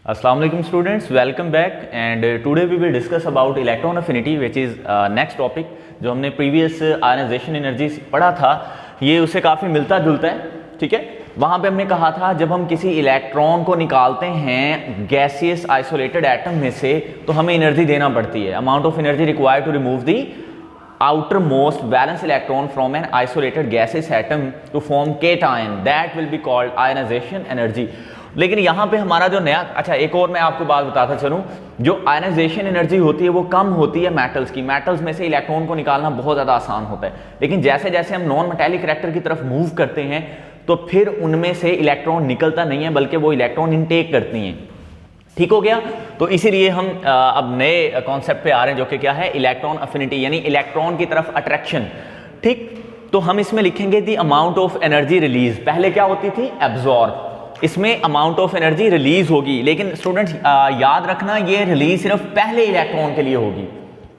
Assalamu alaikum students, welcome back and today we will discuss about electron affinity which is next topic जो हमने previous ionization energy पढ़ा था, ये उससे काफ़ी मिलता जुलता है। ठीक है, वहाँ पे हमने कहा था जब हम किसी इलेक्ट्रॉन को निकालते हैं गैसियस आइसोलेटेड एटम में से तो हमें एनर्जी देना पड़ती है, amount of energy required to remove the outermost valence electron from an isolated gaseous atom to form cation, that will be called ionization energy। लेकिन यहाँ पे हमारा जो नया, अच्छा एक और मैं आपको बात बताता चलूँ, जो आयनाइजेशन एनर्जी होती है वो कम होती है मेटल्स की। मेटल्स में से इलेक्ट्रॉन को निकालना बहुत ज़्यादा आसान होता है, लेकिन जैसे जैसे हम नॉन मेटालिक रिएक्टर की तरफ मूव करते हैं तो फिर उनमें से इलेक्ट्रॉन निकलता नहीं है बल्कि वो इलेक्ट्रॉन इनटेक करती हैं। ठीक हो गया, तो इसीलिए हम अब नए कॉन्सेप्ट पे आ रहे हैं जो कि क्या है, इलेक्ट्रॉन अफिनिटी, यानी इलेक्ट्रॉन की तरफ अट्रैक्शन। ठीक, तो हम इसमें लिखेंगे the amount of energy release. पहले क्या होती थी, एब्जॉर्ब, इसमें अमाउंट ऑफ एनर्जी रिलीज होगी, लेकिन स्टूडेंट्स याद रखना ये रिलीज सिर्फ पहले इलेक्ट्रॉन के लिए होगी।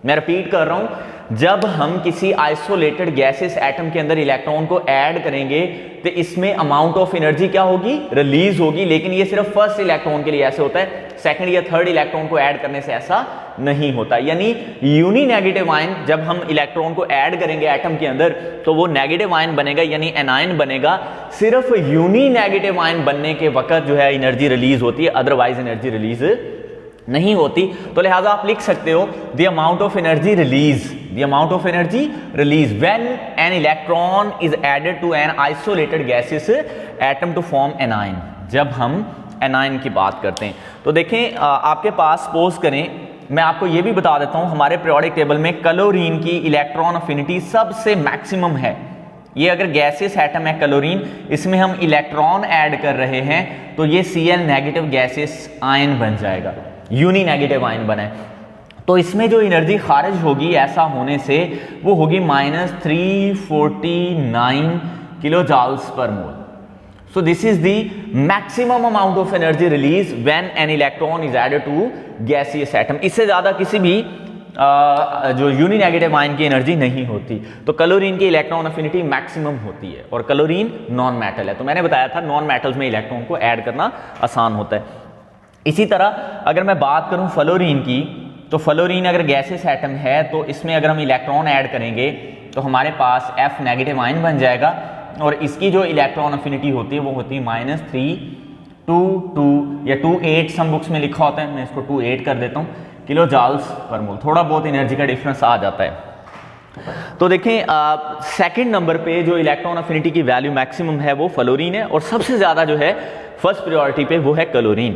मैं रिपीट कर रहा हूं, जब हम किसी आइसोलेटेड गैसेस एटम के अंदर इलेक्ट्रॉन को ऐड करेंगे तो इसमें अमाउंट ऑफ एनर्जी क्या होगी, रिलीज होगी, लेकिन ये सिर्फ फर्स्ट इलेक्ट्रॉन के लिए ऐसे होता है, सेकंड या थर्ड इलेक्ट्रॉन को ऐड करने से ऐसा नहीं होता। यानी यूनी नेगेटिव आयन जब हम इलेक्ट्रॉन को ऐड करेंगे एटम के अंदर तो वो नेगेटिव आयन बनेगा, यानी एनायन बनेगा। सिर्फ यूनी नेगेटिव आयन बनने के वक्त जो है एनर्जी रिलीज होती है, अदरवाइज एनर्जी रिलीज नहीं होती। तो लिहाजा आप लिख सकते हो the amount of energy release, the amount of energy release when an electron is added to an isolated gaseous atom to form anion. जब हम एनायन की बात करते हैं तो देखें आपके पास सपोज करें, मैं आपको यह भी बता देता हूं हमारे पीरियोडिक टेबल में क्लोरीन की इलेक्ट्रॉन अफिनिटी सबसे मैक्सिमम है। ये अगर गैसियस एटम है क्लोरीन, इसमें हम इलेक्ट्रॉन ऐड कर रहे हैं तो ये Cl नेगेटिव गैसियस आयन बन जाएगा, यूनी नेगेटिव आयन बना है। तो इसमें जो एनर्जी खारिज होगी ऐसा होने से वो होगी -349 kilo joules per mole. So this is the maximum amount of energy released when an electron is added to gaseous atom। इससे ज़्यादा किसी भी जो यूनी नेगेटिव आयन की एनर्जी नहीं होती। तो क्लोरीन की इलेक्ट्रॉन अफिनिटी मैक्सिमम होती है और क्लोरीन नॉन मेटल है, तो मैंने बताया था नॉन मेटल्स में इलेक्ट्रॉन को ऐड करना आसान होता है। इसी तरह अगर मैं बात करूं फ्लोरीन की, तो फ्लोरीन अगर गैसेस एटम है तो इसमें अगर हम इलेक्ट्रॉन ऐड करेंगे तो हमारे पास F नेगेटिव आयन बन जाएगा और इसकी जो इलेक्ट्रॉन अफिनिटी होती है वो होती है -322 या 28 सम बुक्स में लिखा होता है, मैं इसको 28 कर देता हूँ, किलो जूल्स पर मोल। थोड़ा बहुत एनर्जी का डिफरेंस आ जाता है। तो देखें सेकंड नंबर पे जो इलेक्ट्रॉन अफिनिटी की वैल्यू मैक्सिमम है वो फ्लोरीन है और सबसे ज़्यादा जो है फर्स्ट प्रायोरिटी पे वो है क्लोरीन।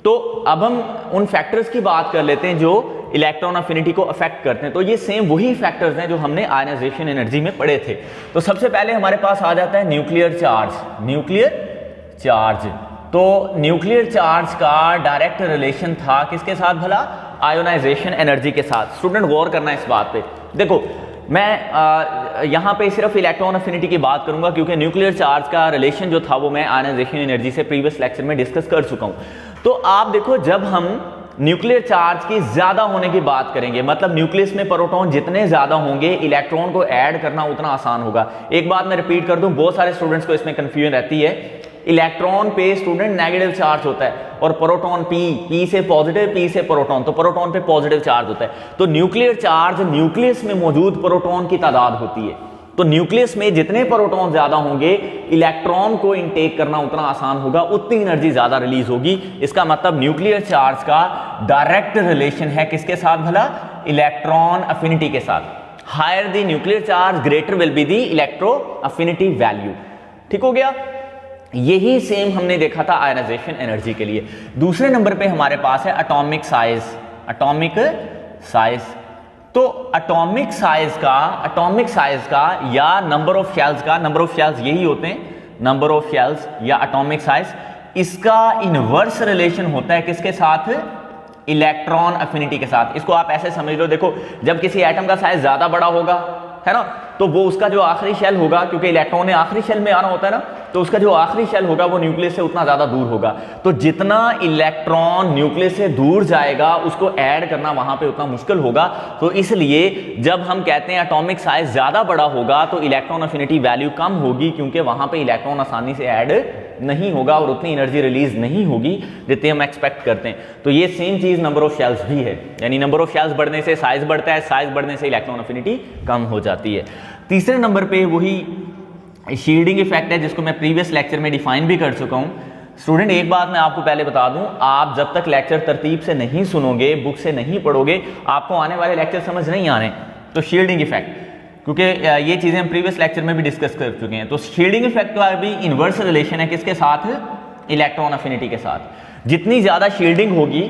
तो अब हम उन फैक्टर्स की बात कर लेते हैं जो इलेक्ट्रॉन अफिनिटी को अफेक्ट करते हैं। तो ये सेम वही फैक्टर्स हैं जो हमने आयनाइजेशन एनर्जी में पढ़े थे। तो सबसे पहले हमारे पास आ जाता है न्यूक्लियर चार्ज। न्यूक्लियर चार्ज, तो न्यूक्लियर चार्ज का डायरेक्ट रिलेशन था किसके साथ भला, आयोनाइजेशन एनर्जी के साथ। स्टूडेंट गौर करना इस बात पे। देखो मैं यहाँ पे सिर्फ इलेक्ट्रॉन अफिनिटी की बात करूंगा क्योंकि न्यूक्लियर चार्ज का रिलेशन जो था वो मैं आयनाइजेशन एनर्जी से प्रीवियस लेक्चर में डिस्कस कर चुका हूँ। तो आप देखो जब हम न्यूक्लियर चार्ज की ज्यादा होने की बात करेंगे, मतलब न्यूक्लियस में प्रोटॉन जितने ज्यादा होंगे इलेक्ट्रॉन को ऐड करना उतना आसान होगा। एक बात मैं रिपीट कर दूं, बहुत सारे स्टूडेंट्स को इसमें कंफ्यूजन रहती है। इलेक्ट्रॉन पे स्टूडेंट नेगेटिव चार्ज होता है और प्रोटॉन पी से पॉजिटिव, पी से प्रोटॉन, तो प्रोटॉन पे पॉजिटिव चार्ज होता है। तो न्यूक्लियर चार्ज न्यूक्लियस में मौजूद प्रोटॉन की तादाद होती है। तो न्यूक्लियस में जितने प्रोटॉन ज्यादा होंगे इलेक्ट्रॉन को इनटेक करना उतना आसान होगा, उतनी एनर्जी ज्यादा रिलीज होगी। इसका मतलब न्यूक्लियर चार्ज का डायरेक्ट रिलेशन है किसके साथ भला, इलेक्ट्रॉन अफिनिटी के साथ। Higher the nuclear charge greater will be the electro affinity value. ठीक हो गया, यही सेम हमने देखा था आयनाइजेशन एनर्जी के लिए। दूसरे नंबर पे हमारे पास है एटॉमिक साइज। एटॉमिक साइज, तो एटॉमिक साइज का या नंबर ऑफ शेल्स का, नंबर ऑफ शेल्स यही होते हैं, नंबर ऑफ शेल्स या एटॉमिक साइज, इसका इनवर्स रिलेशन होता है किसके साथ, इलेक्ट्रॉन अफिनिटी के साथ। इसको आप ऐसे समझ लो, देखो जब किसी एटम का साइज ज्यादा बड़ा होगा है ना, तो वो उसका जो आखिरी शेल होगा, क्योंकि इलेक्ट्रॉन ने आखिरी शेल में आना होता है ना, तो उसका जो आखिरी शेल होगा वो न्यूक्लियस से उतना ज्यादा दूर होगा। तो जितना इलेक्ट्रॉन न्यूक्लियस से दूर जाएगा उसको ऐड करना वहां पे उतना मुश्किल होगा। तो इसलिए जब हम कहते हैं एटॉमिक साइज ज्यादा बड़ा होगा तो इलेक्ट्रॉन अफिनिटी वैल्यू कम होगी, क्योंकि वहां पे इलेक्ट्रॉन आसानी से ऐड नहीं होगा और उतनी एनर्जी रिलीज नहीं होगी जितनी हम एक्सपेक्ट करते हैं। तो ये सेम चीज नंबर ऑफ शेल्स भी है, यानी नंबर ऑफ शेल्स बढ़ने से साइज बढ़ता है, साइज बढ़ने से इलेक्ट्रॉन अफिनिटी कम हो जाती है। तीसरे नंबर पे वही शील्डिंग इफेक्ट है जिसको मैं प्रीवियस लेक्चर में डिफाइन भी कर चुका हूँ। स्टूडेंट एक बात मैं आपको पहले बता दूं, आप जब तक लेक्चर तरतीब से नहीं सुनोगे, बुक से नहीं पढ़ोगे, आपको आने वाले लेक्चर समझ नहीं आ रहे। तो शील्डिंग इफेक्ट, क्योंकि ये चीजें हम प्रीवियस लेक्चर में भी डिस्कस कर चुके हैं। तो शील्डिंग इफेक्ट का भी इनवर्स रिलेशन है किसके साथ? इलेक्ट्रॉन अफिनिटी के साथ। जितनी ज्यादा शील्डिंग होगी,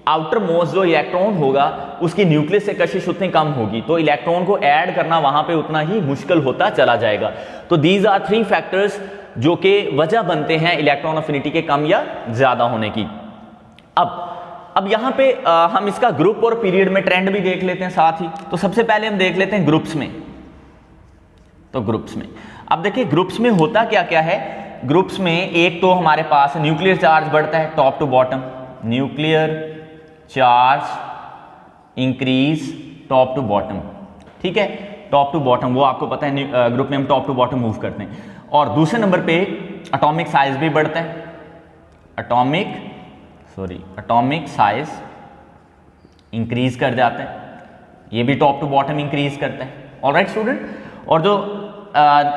आउटर मोस्ट जो इलेक्ट्रॉन होगा उसकी न्यूक्लियस से कशिश उतनी कम होगी, तो इलेक्ट्रॉन को ऐड करना वहां पे उतना ही मुश्किल होता चला जाएगा। तो दीज आर 3 फैक्टर्स जो कि वजह बनते हैं इलेक्ट्रॉन अफिनिटी के कम या ज्यादा होने की। अब यहां पे हम इसका ग्रुप और पीरियड में ट्रेंड भी देख लेते हैं साथ ही। तो सबसे पहले हम देख लेते हैं ग्रुप्स में। तो ग्रुप्स में अब देखिए ग्रुप्स में होता क्या क्या है। ग्रुप्स में एक तो हमारे पास न्यूक्लियर चार्ज बढ़ता है top to bottom, nuclear charge increase top to bottom, ठीक है, टॉप टू बॉटम वो आपको पता है ग्रुप में हम टॉप टू बॉटम मूव करते हैं। और दूसरे नंबर पे एटॉमिक साइज भी बढ़ता है, एटॉमिक साइज इंक्रीज कर जाता है, ये भी टॉप टू बॉटम इंक्रीज करता है। ऑलराइट स्टूडेंट, और जो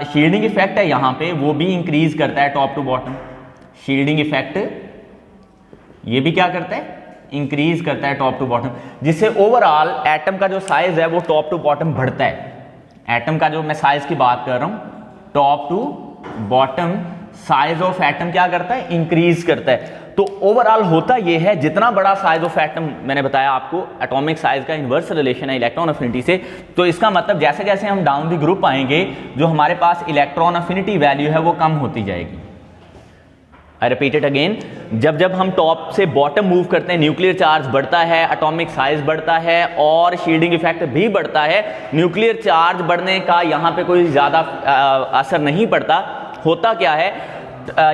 शील्डिंग इफेक्ट है यहाँ पे वो भी इंक्रीज करता है top to bottom. Shielding effect ये भी क्या करता है? इंक्रीज करता है टॉप टू बॉटम, जिससे ओवरऑल एटम का जो साइज है वो टॉप टू बॉटम बढ़ता है। एटम का जो मैं साइज की बात कर रहा हूं, top to bottom size of atom क्या करता है? इंक्रीज करता है। तो ओवरऑल होता यह है, जितना बड़ा साइज ऑफ एटम, मैंने बताया आपको एटॉमिक साइज का इनवर्स रिलेशन है इलेक्ट्रॉन अफिनिटी से। तो इसका मतलब जैसे जैसे हम डाउन द ग्रुप आएंगे, जो हमारे पास इलेक्ट्रॉन अफिनिटी वैल्यू है वो कम होती जाएगी। आई रिपीट इट अगेन, जब जब हम टॉप से बॉटम मूव करते हैं, न्यूक्लियर चार्ज बढ़ता है, एटॉमिक साइज बढ़ता है और शील्डिंग इफेक्ट भी बढ़ता है। न्यूक्लियर चार्ज बढ़ने का यहाँ पे कोई ज़्यादा असर नहीं पड़ता। होता क्या है,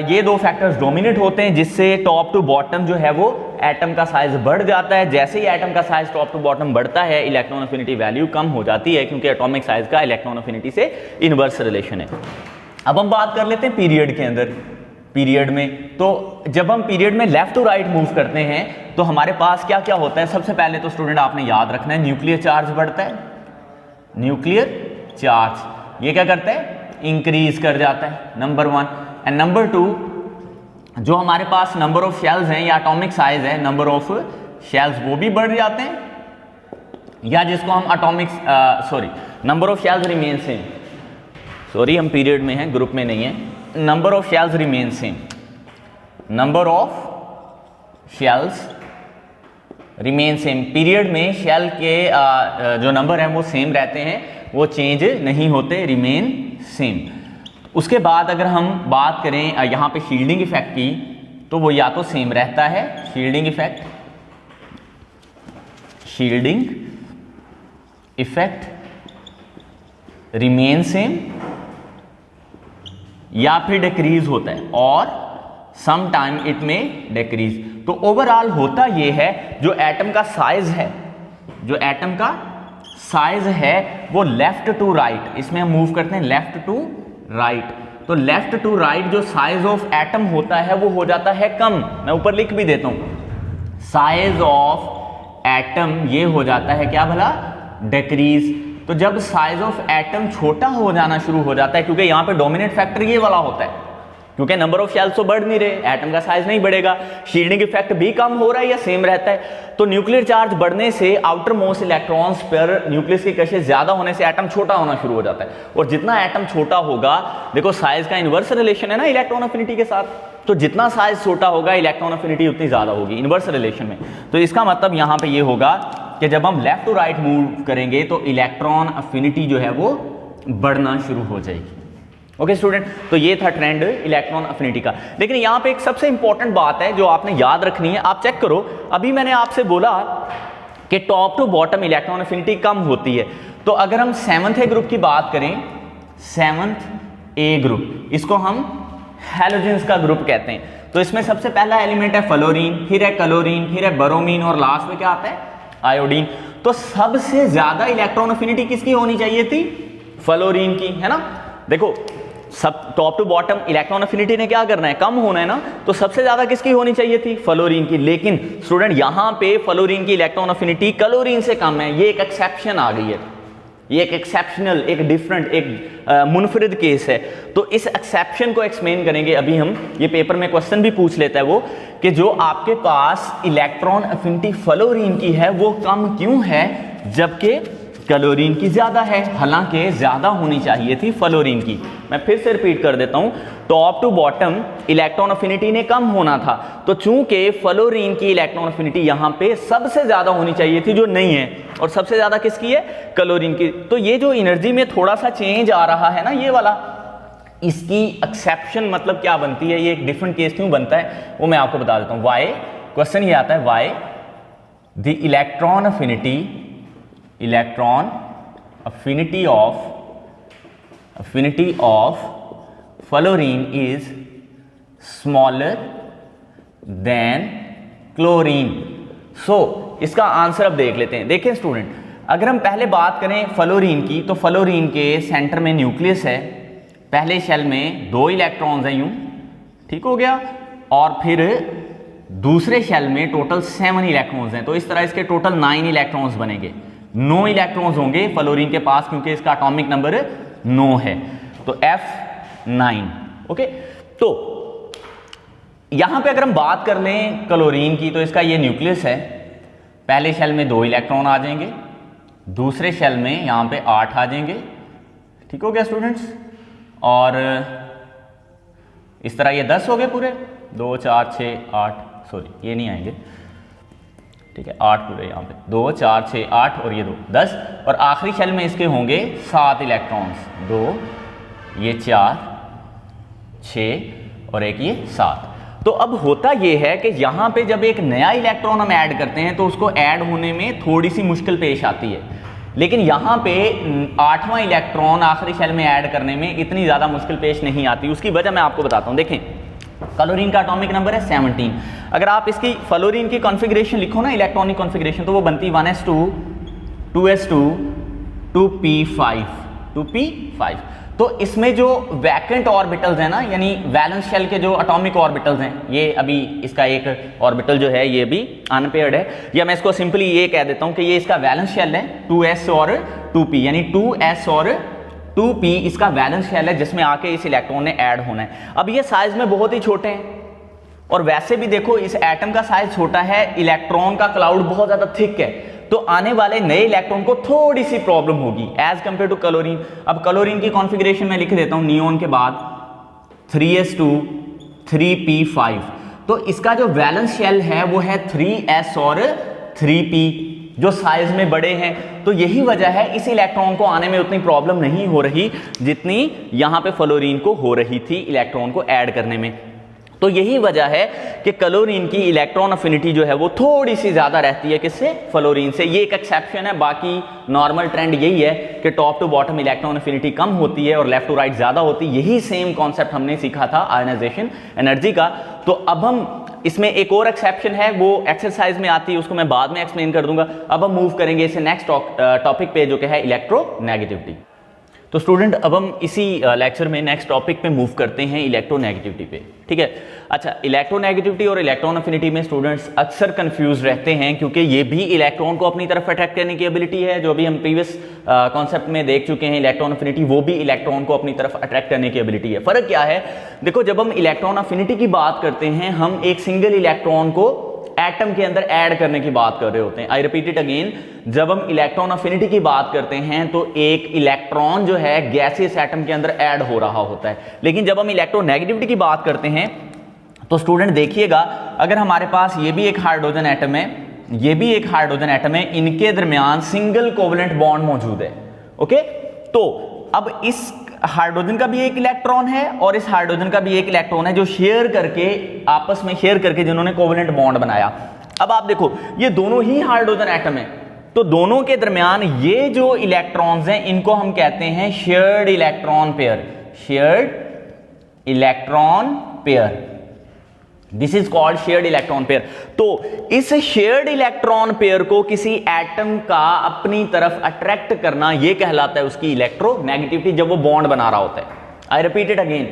ये दो फैक्टर्स डोमिनेट होते हैं, जिससे टॉप टू बॉटम जो है वो एटम का साइज बढ़ जाता है। जैसे ही एटम का साइज टॉप टू बॉटम बढ़ता है, इलेक्ट्रॉन अफिनिटी वैल्यू कम हो जाती है, क्योंकि एटॉमिक साइज का इलेक्ट्रॉन अफिनिटी से इनवर्स रिलेशन है। अब हम बात कर लेते हैं पीरियड के अंदर। पीरियड में, तो जब हम पीरियड में लेफ्ट टू राइट मूव करते हैं तो हमारे पास क्या क्या होता है? सबसे पहले तो स्टूडेंट आपने याद रखना है, न्यूक्लियर चार्ज बढ़ता है। न्यूक्लियर चार्ज ये क्या करता है? इंक्रीज कर जाता है, नंबर 1। एंड नंबर 2, जो हमारे पास नंबर ऑफ शेल्स हैं या एटॉमिक साइज है, नंबर ऑफ शेल्स वो भी बढ़ जाते हैं, या जिसको हम number of shells remain same. Sorry, हम पीरियड में हैं, ग्रुप में नहीं है। Number of shells remain same, number of shells remain same. Period में शेल के जो नंबर है वो सेम रहते हैं, वो चेंज नहीं होते, रिमेन सेम। उसके बाद अगर हम बात करें यहाँ पे शील्डिंग इफेक्ट की, तो वो या तो सेम रहता है, शील्डिंग इफेक्ट रिमेन सेम, या फिर डिक्रीज होता है, और सम टाइम इट में डिक्रीज। तो ओवरऑल होता यह है, जो एटम का साइज है वो लेफ्ट टू राइट, इसमें हम मूव करते हैं लेफ्ट टू राइट। तो लेफ्ट टू राइट जो साइज ऑफ एटम होता है वो हो जाता है कम। मैं ऊपर लिख भी देता हूं, साइज ऑफ एटम ये हो जाता है क्या भला? डिक्रीज। तो जब साइज ऑफ एटम छोटा हो जाना शुरू हो जाता है, क्योंकि यहां पे डोमिनेट फैक्टर ये वाला होता है, क्योंकि नंबर ऑफ शेल्स तो बढ़ नहीं रहे, एटम का साइज नहीं बढ़ेगा, शील्डिंग इफेक्ट भी कम हो रहा है या सेम रहता है। तो न्यूक्लियर चार्ज बढ़ने से आउटर मोस्ट इलेक्ट्रॉन्स पर न्यूक्लियस की कशिश ज्यादा होने से एटम छोटा होना शुरू हो जाता है। और जितना एटम छोटा होगा, देखो साइज का इनवर्स रिलेशन है ना इलेक्ट्रॉन अफिनिटी के साथ, तो जितना साइज छोटा होगा इलेक्ट्रॉन अफिनिटी उतनी ज्यादा होगी इनवर्स रिलेशन में। तो इसका मतलब यहां पे ये होगा कि जब हम लेफ्ट टू राइट मूव करेंगे तो इलेक्ट्रॉन अफिनिटी जो है वो बढ़ना शुरू हो जाएगी। ओके स्टूडेंट, तो ये था ट्रेंड इलेक्ट्रॉन अफिनिटी का। लेकिन यहां पे एक सबसे इंपॉर्टेंट बात है जो आपने याद रखनी है, आप चेक करो, अभी मैंने आपसे बोला कि top to bottom electron affinity कम होती है। तो अगर हम 7th ए ग्रुप की बात करें, 7th ए ग्रुप, इसको हम हैलोजेंस का ग्रुप कहते हैं। तो इसमें सबसे पहला एलिमेंट है फ्लोरीन, फिर है क्लोरीन, फिर है ब्रोमीन, और लास्ट में क्या आता है? आयोडीन। तो सबसे ज्यादा इलेक्ट्रॉन अफिनिटी किसकी होनी चाहिए थी? फ्लोरीन की, है ना। देखो सब top to bottom electron affinity ने क्या करना है, कम होना है ना, तो सबसे ज्यादा किसकी होनी चाहिए थी, फ्लोरीन की। लेकिन स्टूडेंट यहां पे फ्लोरीन की इलेक्ट्रॉन अफिनिटी क्लोरीन से कम है, ये एक एक्सेप्शन आ गई है, ये एक एक्सेप्शनल, एक डिफरेंट, एक मुनफरिद केस है। तो इस एक्सेप्शन को एक्सप्लेन करेंगे अभी हम। ये पेपर में क्वेश्चन भी पूछ लेता है वो, कि जो आपके पास इलेक्ट्रॉन अफिनिटी फ्लोरीन की है वो कम क्यों है जबकि क्लोरीन की ज्यादा है, हालांकि ज्यादा होनी चाहिए थी फ्लोरीन की। मैं फिर से रिपीट कर देता हूं, top to bottom electron affinity ने कम होना था, तो चूंकि फ्लोरीन की इलेक्ट्रॉन अफिनिटी यहां पे सबसे ज्यादा होनी चाहिए थी जो नहीं है, और सबसे ज्यादा किसकी है, क्लोरीन की। तो ये जो एनर्जी में थोड़ा सा चेंज आ रहा है ना, ये वाला, इसकी एक्सेप्शन मतलब क्या बनती है, ये एक डिफरेंट केस क्यों बनता है वो मैं आपको बता देता हूं। वाई, क्वेश्चन ये आता है, why the electron affinity of fluorine is smaller than chlorine। so इसका आंसर अब देख लेते हैं। देखें स्टूडेंट, अगर हम पहले बात करें फ्लोरीन की, तो फ्लोरीन के सेंटर में न्यूक्लियस है, पहले शेल में 2 इलेक्ट्रॉन्स हैं यूं, ठीक हो गया, और फिर दूसरे शेल में टोटल 7 इलेक्ट्रॉन्स हैं, तो इस तरह इसके टोटल 9 इलेक्ट्रॉन्स बनेंगे। 9 इलेक्ट्रॉन्स होंगे फ्लोरीन के पास, क्योंकि इसका एटॉमिक नंबर 9 है, तो F9। ओके, तो यहां पे अगर हम बात कर लें क्लोरीन की, तो इसका ये न्यूक्लियस है, पहले शेल में 2 इलेक्ट्रॉन आ जाएंगे, दूसरे शेल में यहां पे 8 आ जाएंगे, ठीक हो गया स्टूडेंट्स, और इस तरह ये 10 हो गए पूरे, 2 4 6 8, सॉरी ये नहीं आएंगे, ठीक है, 8 पूरे यहाँ पे, 2 4 6 8 और ये 2 10, और आखिरी शेल में इसके होंगे 7 इलेक्ट्रॉन्स, 2 ये 4 6 और एक ये 7। तो अब होता ये है कि यहाँ पे जब एक नया इलेक्ट्रॉन हम ऐड करते हैं तो उसको ऐड होने में थोड़ी सी मुश्किल पेश आती है, लेकिन यहाँ पे 8वां इलेक्ट्रॉन आखिरी शेल में ऐड करने में इतनी ज़्यादा मुश्किल पेश नहीं आती। उसकी वजह मैं आपको बताता हूँ। देखें, क्लोरीन का एटॉमिक नंबर है 17। अगर आप इसकी फ्लोरीन की कॉन्फ़िगरेशन लिखो ना, इलेक्ट्रॉनिक कॉन्फ़िगरेशन, तो वो बनती 1s2 2s2 2p5 2p5। तो इसमें जो वैकेंट ऑर्बिटल्स हैं ना, यानी वैलेंस शेल के जो एटॉमिक ऑर्बिटल्स हैं, ये अभी इसका एक ऑर्बिटल जो है ये भी अनपेयर्ड है, या मैं इसको सिंपली ये कह देता हूं कि ये इसका वैलेंस शेल है 2s और 2p, यानी 2s और 2p इसका वैलेंस शेल है जिसमें आके इस इलेक्ट्रॉन ने ऐड होना है। अब ये साइज में बहुत ही छोटे हैं, और वैसे भी देखो इस एटम का साइज छोटा है, इलेक्ट्रॉन का क्लाउड बहुत ज्यादा थिक है, तो आने वाले नए इलेक्ट्रॉन को थोड़ी सी प्रॉब्लम होगी एज कंपेयर टू क्लोरीन। अब क्लोरीन की कॉन्फ़िगरेशन में लिख देता हूं, नियोन के बाद 3s2 3p5, तो इसका जो वैलेंस शेल है वो है 3s और 3p, जो साइज में बड़े हैं। तो यही वजह है इस इलेक्ट्रॉन को आने में उतनी प्रॉब्लम नहीं हो रही जितनी यहां पे फ्लोरीन को हो रही थी इलेक्ट्रॉन को ऐड करने में। तो यही वजह है कि क्लोरीन की इलेक्ट्रॉन अफिनिटी जो है वो थोड़ी सी ज्यादा रहती है किससे, फ्लोरीन से। ये एक एक्सेप्शन है, बाकी नॉर्मल ट्रेंड यही है कि top to bottom electron affinity कम होती है और लेफ्ट टू राइट ज्यादा होती है। यही सेम कॉन्सेप्ट हमने सीखा था आयनाइजेशन एनर्जी का। तो अब हम इसमें एक और एक्सेप्शन है, वो एक्सरसाइज में आती है, उसको मैं बाद में एक्सप्लेन कर दूंगा। अब हम मूव करेंगे इसे नेक्स्ट टॉपिक पे, जो कि है इलेक्ट्रोनेगेटिविटी। तो स्टूडेंट अब हम इसी लेक्चर में नेक्स्ट टॉपिक पे मूव करते हैं, इलेक्ट्रोनेगेटिविटी पे, ठीक है। अच्छा, इलेक्ट्रोनेगेटिविटी और इलेक्ट्रॉन अफिनिटी में स्टूडेंट्स अक्सर कंफ्यूज रहते हैं, क्योंकि ये भी इलेक्ट्रॉन को अपनी तरफ अट्रैक्ट करने की एबिलिटी है, जो भी हम प्रीवियस कॉन्सेप्ट में देख चुके हैं इलेक्ट्रॉन अफिनिटी, वो भी इलेक्ट्रॉन को अपनी तरफ अट्रैक्ट करने की एबिलिटी है। फर्क क्या है, देखो जब हम इलेक्ट्रॉन अफिनिटी की बात करते हैं, हम एक सिंगल इलेक्ट्रॉन को एटम के अंदर ऐड करने की बात कर रहे होते हैं। आई रिपीट इट अगेन, जब हम इलेक्ट्रॉन अफिनिटी की बात करते हैं तो एक इलेक्ट्रॉन जो है गैसियस एटम के अंदर ऐड हो रहा होता है। लेकिन जब हम इलेक्ट्रोनेगेटिविटी की बात करते हैं तो स्टूडेंट देखिएगा, अगर हमारे पास ये भी एक हाइड्रोजन एटम है, ये भी एक हाइड्रोजन एटम है, इनके दरमियान सिंगल कोवेलेंट बॉन्ड मौजूद है, ओके। तो अब इस हाइड्रोजन का भी एक इलेक्ट्रॉन है और इस हाइड्रोजन का भी एक इलेक्ट्रॉन है, जो शेयर करके, आपस में शेयर करके जिन्होंने कोवेलेंट बॉन्ड बनाया। अब आप देखो, ये दोनों ही हाइड्रोजन एटम है, तो दोनों के दरमियान ये जो इलेक्ट्रॉन्स हैं इनको हम कहते हैं shared electron pair, shared electron pair. This is called shared electron pair. तो इस शेयर्ड इलेक्ट्रॉन पेयर को किसी एटम का अपनी तरफ अट्रैक्ट करना, यह कहलाता है उसकी इलेक्ट्रोनेगेटिविटी, जब वो बॉन्ड बना रहा होता है। आई रिपीट इट अगेन,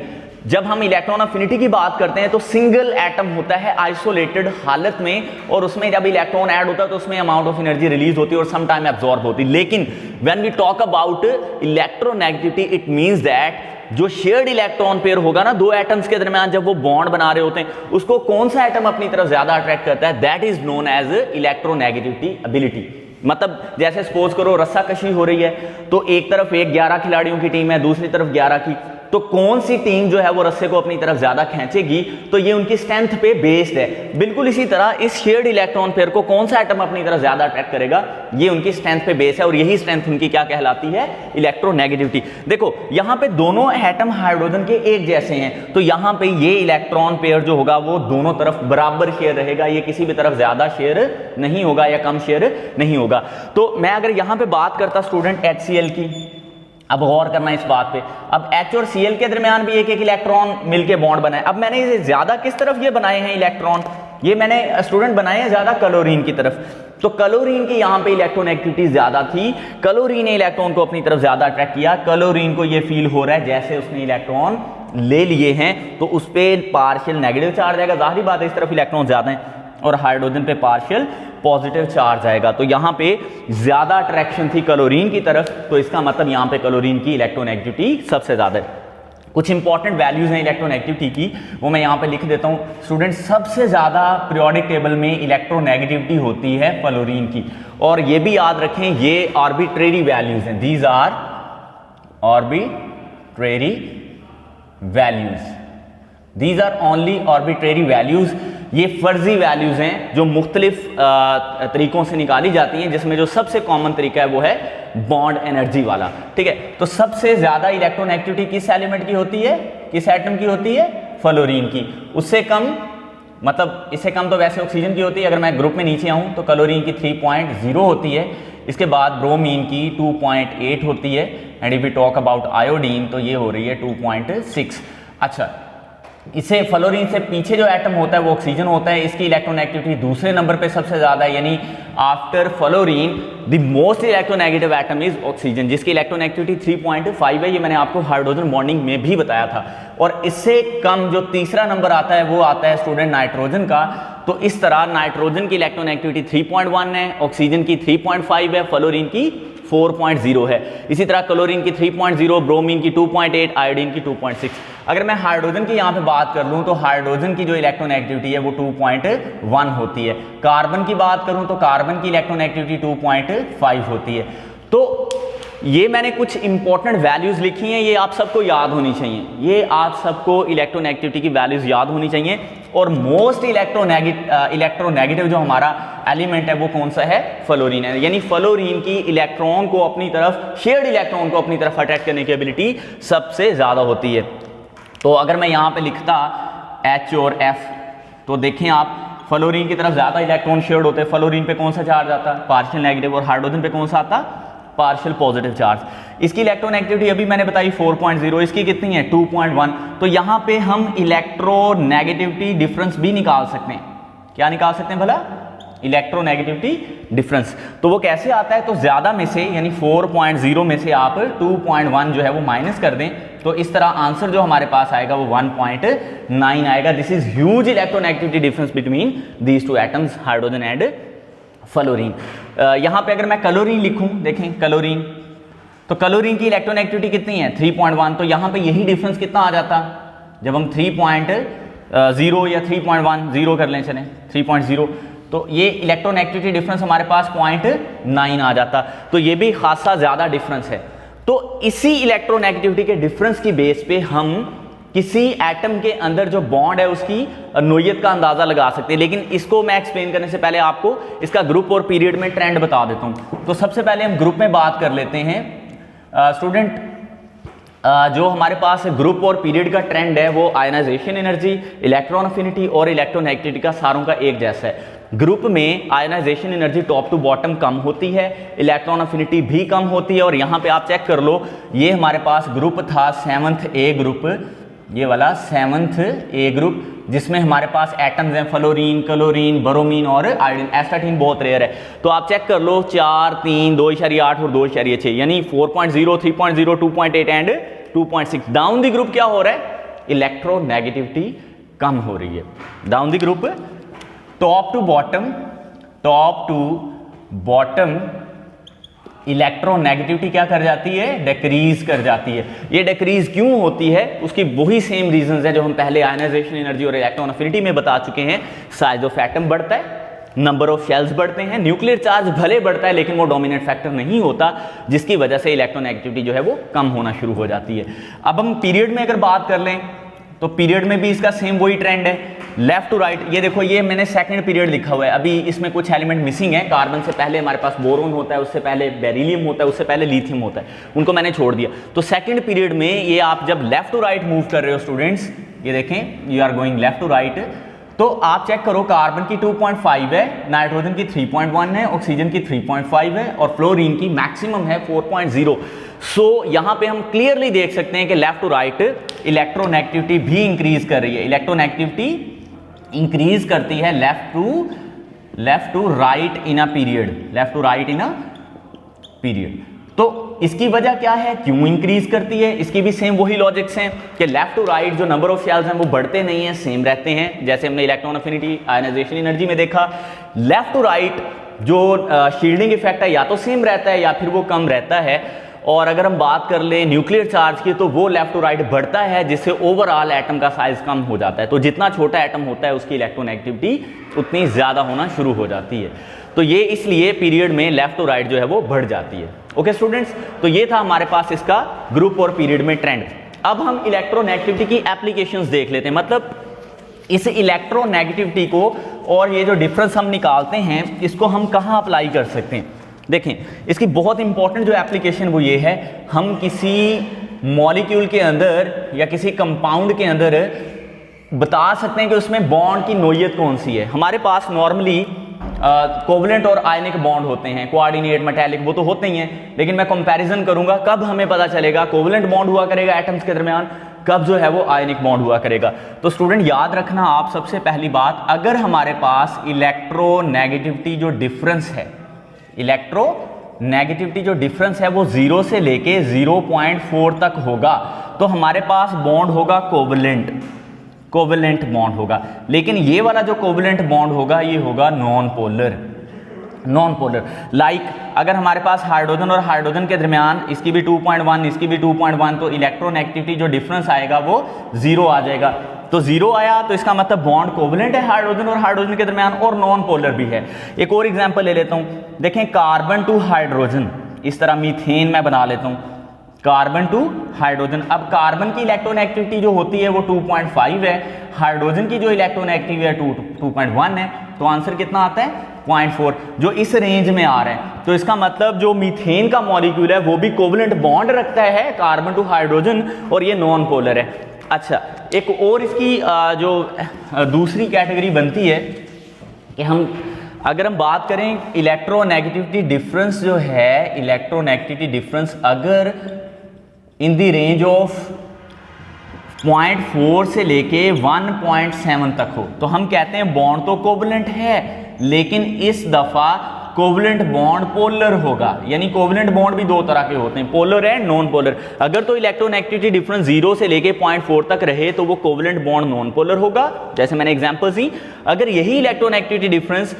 जब हम इलेक्ट्रॉन अफिनिटी की बात करते हैं तो सिंगल एटम होता है आइसोलेटेड हालत में, और उसमें जब इलेक्ट्रॉन ऐड होता है तो उसमें अमाउंट ऑफ एनर्जी रिलीज होती है और सम टाइम एब्जॉर्ब होती है। लेकिन when we talk about electronegativity, it means that जो शेयर्ड इलेक्ट्रॉन पेयर होगा ना दो एटम्स के दरमियान, जब वो बॉन्ड बना रहे होते हैं, उसको कौन सा एटम अपनी तरफ ज्यादा अट्रैक्ट करता है, that is known as electronegativity ability. मतलब जैसे सपोज करो रस्साकशी हो रही है, तो एक तरफ 11 खिलाड़ियों की टीम है, दूसरी तरफ 11 की, तो कौन सी टीम जो है वो रस्से को अपनी तरफ ज्यादा खींचेगी, तो ये उनकी स्ट्रेंथ पे बेस्ड है। बिल्कुल इसी तरह इस शेयर्ड इलेक्ट्रॉन पेयर को कौन सा एटम अपनी तरफ ज्यादा अट्रैक्ट करेगा, ये उनकी स्ट्रेंथ पे बेस है, और यही स्ट्रेंथ उनकी क्या कहलाती है, इलेक्ट्रोनेगेटिविटी। देखो यहां पे दोनों एटम हाइड्रोजन के एक जैसे हैं, तो यहां पे ये इलेक्ट्रॉन पेयर जो होगा वो दोनों तरफ बराबर शेयर रहेगा, ये किसी भी तरफ ज्यादा शेयर नहीं होगा या कम शेयर नहीं होगा। तो मैं अगर यहां पे बात करता स्टूडेंट HCl की, अब गौर करना इस बात पे, अब H और Cl के दरमियान भी एक एक इलेक्ट्रॉन मिलके बॉन्ड बनाए। अब मैंने इसे ज्यादा किस तरफ ये बनाए हैं इलेक्ट्रॉन, ये मैंने स्टूडेंट बनाए हैं ज्यादा क्लोरीन की तरफ, तो क्लोरीन की यहां पे इलेक्ट्रोनेगेटिविटी ज्यादा थी, क्लोरीन ने इलेक्ट्रॉन को अपनी तरफ ज्यादा अट्रैक्ट किया, क्लोरीन को ये फील हो रहा है जैसे उसने इलेक्ट्रॉन ले लिए हैं तो उस पर पार्शियल नेगेटिव चार्ज आएगा, जाहिर बात है इस तरफ इलेक्ट्रॉन ज्यादा है, और हाइड्रोजन पे पार्शियल पॉजिटिव चार्ज आएगा, तो यहां पे ज्यादा अट्रैक्शन थी क्लोरीन की तरफ, तो इसका मतलब यहां पे क्लोरीन की इलेक्ट्रोनेगेटिविटी सबसे ज्यादा है। कुछ इंपॉर्टेंट वैल्यूज हैं इलेक्ट्रोनेगेटिविटी की, वो मैं यहां पे लिख देता हूं स्टूडेंट। सबसे ज्यादा पीरियोडिक टेबल में इलेक्ट्रोनेगेटिविटी होती है फ्लोरीन की, और ये भी याद रखें ये आर्बिट्रेरी वैल्यूज हैं, these are arbitrary values, these are only arbitrary values. ये फर्जी वैल्यूज हैं जो मुख्तलिफ तरीकों से निकाली जाती हैं, जिसमें जो सबसे कॉमन तरीका है वो है बॉन्ड एनर्जी वाला, ठीक है। तो सबसे ज्यादा इलेक्ट्रोनेगेटिविटी किस एलिमेंट की होती है, किस एटम की होती है, फ्लोरीन की। उससे कम, मतलब इससे कम तो वैसे ऑक्सीजन की होती है, अगर मैं ग्रुप में नीचे आऊं तो क्लोरीन की 3.0 होती है, इसके बाद ब्रोमीन की 2.8 होती है, and if we talk about iodine तो ये हो रही है 2.6। अच्छा, इसे फ्लोरीन से पीछे जो एटम होता है वो ऑक्सीजन होता है, इसकी इलेक्ट्रोनेगेटिविटी दूसरे नंबर पे सबसे ज्यादा है, यानी after fluorine the most electronegative atom is oxygen, जिसकी इलेक्ट्रोनेगेटिविटी 3.5 है, ये मैंने आपको हाइड्रोजन बॉन्डिंग में भी बताया था। और इससे कम जो तीसरा नंबर आता है वो आता है स्टूडेंट नाइट्रोजन का। तो इस तरह नाइट्रोजन की इलेक्ट्रोनेगेटिविटी 3.1 है, ऑक्सीजन की 3.5 है, फ्लोरीन की 4.0 है। इसी तरह क्लोरीन की 3.0, ब्रोमीन की 2.8, आयोडीन की 2.6। अगर मैं हाइड्रोजन की यहां पे बात कर लूं तो हाइड्रोजन की जो इलेक्ट्रोनेगेटिविटी है वो 2.1 होती है। कार्बन की बात करूं तो कार्बन की इलेक्ट्रोनेगेटिविटी 2.5 होती है। तो ये मैंने कुछ इंपॉर्टेंट वैल्यूज लिखी हैं, ये आप सबको याद होनी चाहिए, ये आप सबको इलेक्ट्रोनेगेटिविटी की वैल्यूज याद होनी चाहिए। और मोस्ट इलेक्ट्रोनेगेटिव जो हमारा एलिमेंट है वो कौन सा है, फ्लोरीन है, यानी फ्लोरीन की इलेक्ट्रॉन को अपनी तरफ, शेयर्ड इलेक्ट्रॉन को अपनी तरफ अट्रैक्ट करने की एबिलिटी सबसे ज्यादा होती है। तो अगर मैं यहां पे लिखता H और F, तो देखें आप फ्लोरीन की तरफ ज्यादा इलेक्ट्रॉन शेयर्ड होते हैं, फ्लोरीन पे कौन सा चार्ज आता, पार्शियल नेगेटिव, और हाइड्रोजन पे कौन सा आता, पार्शियल पॉजिटिव चार्ज। इसकी इलेक्ट्रोनेगेटिविटी अभी मैंने बताई 4.0, इसकी कितनी है 2.1। तो यहां पे हम इलेक्ट्रोनेगेटिविटी डिफरेंस भी निकाल सकते हैं, क्या निकाल सकते हैं भला, इलेक्ट्रोनेगेटिविटी डिफरेंस। तो वो कैसे आता है, तो ज्यादा में से यानी 4.0 में से आप 2.1 जो है वो माइनस कर दें, तो इस तरह आंसर जो हमारे पास आएगा वो 1.9 आएगा। This is huge electronegativity difference between these two atoms, hydrogen and fluorine. यहां पे अगर मैं क्लोरीन लिखूं, देखें क्लोरीन, तो क्लोरीन की इलेक्ट्रोनेगेटिविटी कितनी है 3.1, तो यहां पे यही डिफरेंस कितना आ जाता, जब हम 3.0 या 3.1 0 कर लें, चलें 3.0, तो ये इलेक्ट्रोनेगेटिविटी डिफरेंस हमारे पास 0.9 आ जाता, तो ये भी खासा ज्यादा डिफरेंस है। तो इसी इलेक्ट्रोनेगेटिविटी के डिफरेंस की बेस पे हम किसी एटम के अंदर जो बॉन्ड है उसकी नोयत का अंदाजा लगा सकते हैं। लेकिन इसको मैं एक्सप्लेन करने से पहले आपको इसका ग्रुप और पीरियड में ट्रेंड बता देता हूं। तो सबसे पहले हम ग्रुप में बात कर लेते हैं स्टूडेंट। जो हमारे पास ग्रुप और पीरियड का ट्रेंड है वो आयनाइजेशन एनर्जी, इलेक्ट्रॉन अफिनिटी और इलेक्ट्रोनेगेटिविटी का सारों का एक जैसा है। ग्रुप में ionization energy top to bottom कम होती है, इलेक्ट्रॉन अफिनिटी भी कम होती है, और यहां पे आप चेक कर लो, ये हमारे पास ग्रुप था 7th A ग्रुप, ये वाला 7th ए ग्रुप, जिसमें हमारे पास एटम्स हैं फ्लोरीन, क्लोरीन, ब्रोमीन और आयोडीन। एस्टाटीन बहुत रेयर है, तो आप चेक कर लो 4, 3, 2.8 और 2.6, यानी 4.0, 3.0, 2.8 एंड 2.6। डाउन द ग्रुप क्या हो रहा है, इलेक्ट्रोनेगेटिविटी कम हो रही है। Down the group top to bottom electronegativity क्या कर जाती है, डिक्रीज कर जाती है। ये डिक्रीज क्यों होती है, उसकी वही सेम रीजंस है जो हम पहले आयनाइजेशन एनर्जी और इलेक्ट्रॉन अफिनिटी में बता चुके हैं। साइज ऑफ एटम बढ़ता है, नंबर ऑफ शेल्स बढ़ते हैं, न्यूक्लियर चार्ज भले बढ़ता है लेकिन वो डोमिनेंट फैक्टर नहीं होता, जिसकी वजह से इलेक्ट्रोनेगेटिविटी जो है वो कम होना शुरू हो जाती है। अब हम पीरियड में अगर बात कर लें तो पीरियड में भी इसका सेम वही ट्रेंड है, लेफ्ट टू राइट। ये देखो, ये मैंने सेकंड पीरियड लिखा हुआ है, अभी इसमें कुछ एलिमेंट मिसिंग है। कार्बन से पहले हमारे पास बोरोन होता है, उससे पहले बेरिलियम होता है, उससे पहले लिथियम होता है, उनको मैंने छोड़ दिया। तो सेकंड पीरियड में ये आप जब लेफ्ट टू राइट मूव कर रहे हो स्टूडेंट्स, ये देखें you are going left to right, तो आप चेक करो कार्बन की 2.5 है, नाइट्रोजन की 3.1 है, ऑक्सीजन की 3.5 है और फ्लोरीन की मैक्सिमम है 4.0। सो यहां पे हम क्लियरली देख सकते हैं कि लेफ्ट टू राइट इलेक्ट्रोनेगेटिविटी भी इंक्रीज कर रही है। इलेक्ट्रोनेगेटिविटी इंक्रीज करती है left to right in a period, left to right in a period. तो इसकी वजह क्या है, क्यों इंक्रीज करती है, इसकी भी सेम वही लॉजिक्स हैं कि लेफ्ट टू राइट जो नंबर ऑफ शेल्स हैं वो बढ़ते नहीं हैं, सेम रहते हैं, जैसे हमने इलेक्ट्रॉन अफिनिटी आयनाइजेशन एनर्जी में देखा। लेफ्ट टू राइट जो शील्डिंग इफेक्ट है या तो सेम रहता है या फिर वो कम रहता है। और अगर हम बात कर लें न्यूक्लियर चार्ज की, तो वो लेफ्ट टू राइट बढ़ता है, जिससे ओवरऑल एटम का साइज कम हो जाता है। तो जितना छोटा एटम होता है उसकी इलेक्ट्रोनेगेटिविटी उतनी ज्यादा होना शुरू हो जाती है। तो ये इसलिए पीरियड में लेफ्ट टू राइट जो है वो बढ़ जाती है। ओके स्टूडेंट्स, तो ये था हमारे पास इसका ग्रुप और पीरियड में ट्रेंड। अब हम इलेक्ट्रोनेगेटिविटी की एप्लीकेशंस देख लेते हैं, मतलब इस इलेक्ट्रोनेगेटिविटी को और ये जो डिफरेंस हम निकालते हैं इसको हम कहाँ अप्लाई कर सकते हैं। देखें, इसकी बहुत इंपॉर्टेंट जो एप्लीकेशन वो ये है, हम किसी मॉलिक्यूल के अंदर या किसी कंपाउंड के अंदर बता सकते हैं कि उसमें बॉन्ड की नोयत कौन सी है। हमारे पास नॉर्मली कोवलेंट और आयनिक बॉन्ड होते हैं, कोऑर्डिनेट, मेटालिक, वो तो होते ही हैं, लेकिन मैं कंपैरिजन करूंगा कब हमें पता चलेगा कोवलेंट बॉन्ड हुआ करेगा एटम्स के दरमियान, कब जो है वो आयनिक बॉन्ड हुआ करेगा। तो स्टूडेंट याद रखना आप सबसे पहली बात, अगर हमारे पास इलेक्ट्रोनेगेटिविटी जो डिफरेंस है, इलेक्ट्रोनेगेटिविटी जो डिफरेंस है वो 0 से लेके 0.4 तक होगा, तो हमारे पास बॉन्ड होगा कोवलेंट बॉन्ड होगा। लेकिन ये वाला जो कोवलेंट बॉन्ड होगा ये होगा नॉन पोलर। लाइक अगर हमारे पास हाइड्रोजन और हाइड्रोजन के दरमियान इसकी भी 2.1 इसकी भी 2.1, तो इलेक्ट्रोनेगेटिविटी जो डिफरेंस आएगा वो 0 आ जाएगा। तो 0 आया तो इसका मतलब बॉन्ड कोवलेंट है हाइड्रोजन और हाइड्रोजन के दरमियान और नॉन पोलर भी है। एक और एग्जांपल ले लेता हूं, देखें कार्बन टू हाइड्रोजन, इस तरह मीथेन मैं बना लेता हूं, कार्बन टू हाइड्रोजन। अब कार्बन की इलेक्ट्रोनेगेटिविटी जो होती है वो 2.5 है, हाइड्रोजन की जो इलेक्ट्रोनेगेटिविटी है 2.1 है, तो आंसर कितना आता है 0.4, जो इस रेंज में आ रहा है। तो इसका मतलब जो मीथेन का मॉलिक्यूल है वो भी कोवलेंट बॉन्ड रखता है कार्बन टू हाइड्रोजन और ये नॉन पोलर है। अच्छा, एक और इसकी जो दूसरी कैटेगरी बनती है कि अगर हम बात करें इलेक्ट्रोनेगेटिविटी डिफरेंस जो है, इलेक्ट्रोनेगेटिविटी डिफरेंस अगर इन द रेंज ऑफ 0.4 से लेके 1.7 तक हो, तो हम कहते हैं बॉन्ड तो कोवलेंट है, लेकिन इस दफा कोवलेंट बॉन्ड पोलर होगा। यानी कोवलेंट बॉन्ड भी दो तरह के होते हैं, पोलर एंड नॉन पोलर। अगर तो इलेक्ट्रोनेगेटिविटी डिफरेंस 0 से लेके 0.4 तक रहे तो वो कोवलेंट बॉन्ड नॉन पोलर होगा, जैसे मैंने एग्जांपल दी। अगर यही इलेक्ट्रोनेगेटिविटी डिफरेंस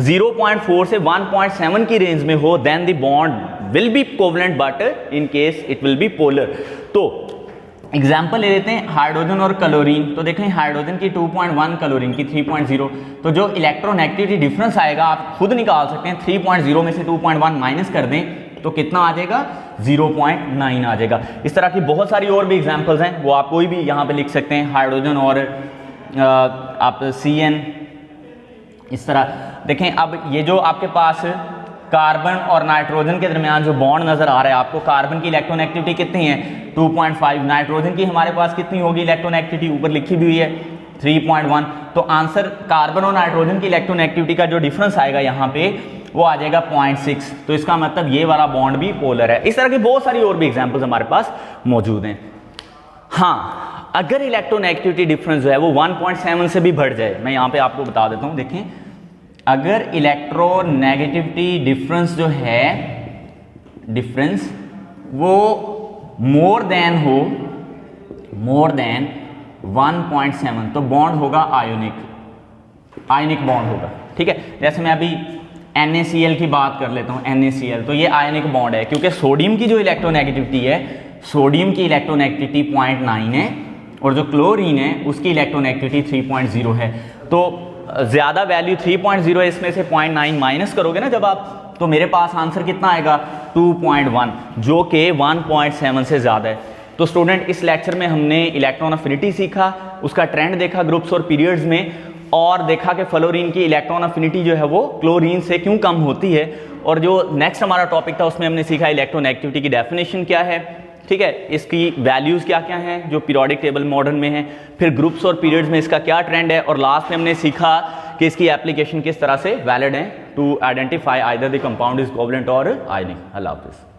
0.4 से 1.7 की रेंज में हो, then the bond will be covalent but in case it will be polar. तो एग्जाम्पल ले लेते हैं हाइड्रोजन और क्लोरीन। तो देखें हाइड्रोजन की 2.1, क्लोरीन की 3.0, तो जो इलेक्ट्रोनेगेटिविटी डिफरेंस आएगा आप खुद निकाल सकते हैं। 3.0 में से 2.1 माइनस कर दें तो कितना आ जाएगा 0.9 आ जाएगा। इस तरह की बहुत सारी और भी एग्जाम्पल्स हैं, वो आप कोई भी यहाँ पे लिख सकते हैं। हाइड्रोजन और आप CN, इस तरह देखें। अब ये जो आपके पास कार्बन और नाइट्रोजन के दरमियान जो बॉन्ड नजर आ रहा है आपको, कार्बन की इलेक्ट्रोनेगेटिविटी कितनी है 2.5, नाइट्रोजन की हमारे पास कितनी होगी इलेक्ट्रोनेगेटिविटी, ऊपर लिखी भी हुई है 3.1। तो आंसर कार्बन और नाइट्रोजन की इलेक्ट्रोनेगेटिविटी का जो डिफरेंस आएगा यहाँ पे वो आ जाएगा 0.6। तो इसका मतलब ये वाला बॉन्ड भी पोलर है। इस तरह की बहुत सारी और भी एग्जाम्पल्स हमारे पास मौजूद हैं। हाँ, अगर इलेक्ट्रोनेगेटिविटी डिफरेंस जो है वो 1.7 से भी बढ़ जाए, मैं यहाँ पे आपको बता देता हूँ, देखें अगर इलेक्ट्रोनेगेटिविटी डिफरेंस जो है डिफरेंस वो मोर देन 1.7 तो बॉन्ड होगा आयोनिक बॉन्ड होगा। ठीक है, जैसे मैं अभी NaCl की बात कर लेता हूँ, NaCl तो ये आयनिक बॉन्ड है, क्योंकि सोडियम की जो इलेक्ट्रोनेगेटिविटी है, सोडियम की इलेक्ट्रोनेगेटिविटी 0.9 है और जो क्लोरीन है उसकी इलेक्ट्रोनेगेटिविटी 3.0 है। तो ज़्यादा वैल्यू 3.0 है, इसमें से 0.9 माइनस करोगे ना जब आप, तो मेरे पास आंसर कितना आएगा 2.1, जो कि 1.7 से ज़्यादा है। तो स्टूडेंट इस लेक्चर में हमने इलेक्ट्रॉन अफिनिटी सीखा, उसका ट्रेंड देखा ग्रुप्स और पीरियड्स में, और देखा कि फ्लोरीन की इलेक्ट्रॉन अफिनिटी जो है वो क्लोरीन से क्यों कम होती है। और जो नेक्स्ट हमारा टॉपिक था उसमें हमने सीखा इलेक्ट्रोनेगेटिविटी की डेफिनेशन क्या है, ठीक है, इसकी वैल्यूज़ क्या क्या हैं जो पीरियोडिक टेबल मॉडर्न में है, फिर ग्रुप्स और पीरियड्स में इसका क्या ट्रेंड है, और लास्ट में हमने सीखा कि इसकी एप्लीकेशन किस तरह से वैलिड है to identify either the compound is covalent और आयनिक। अल्लाह हाफिज़।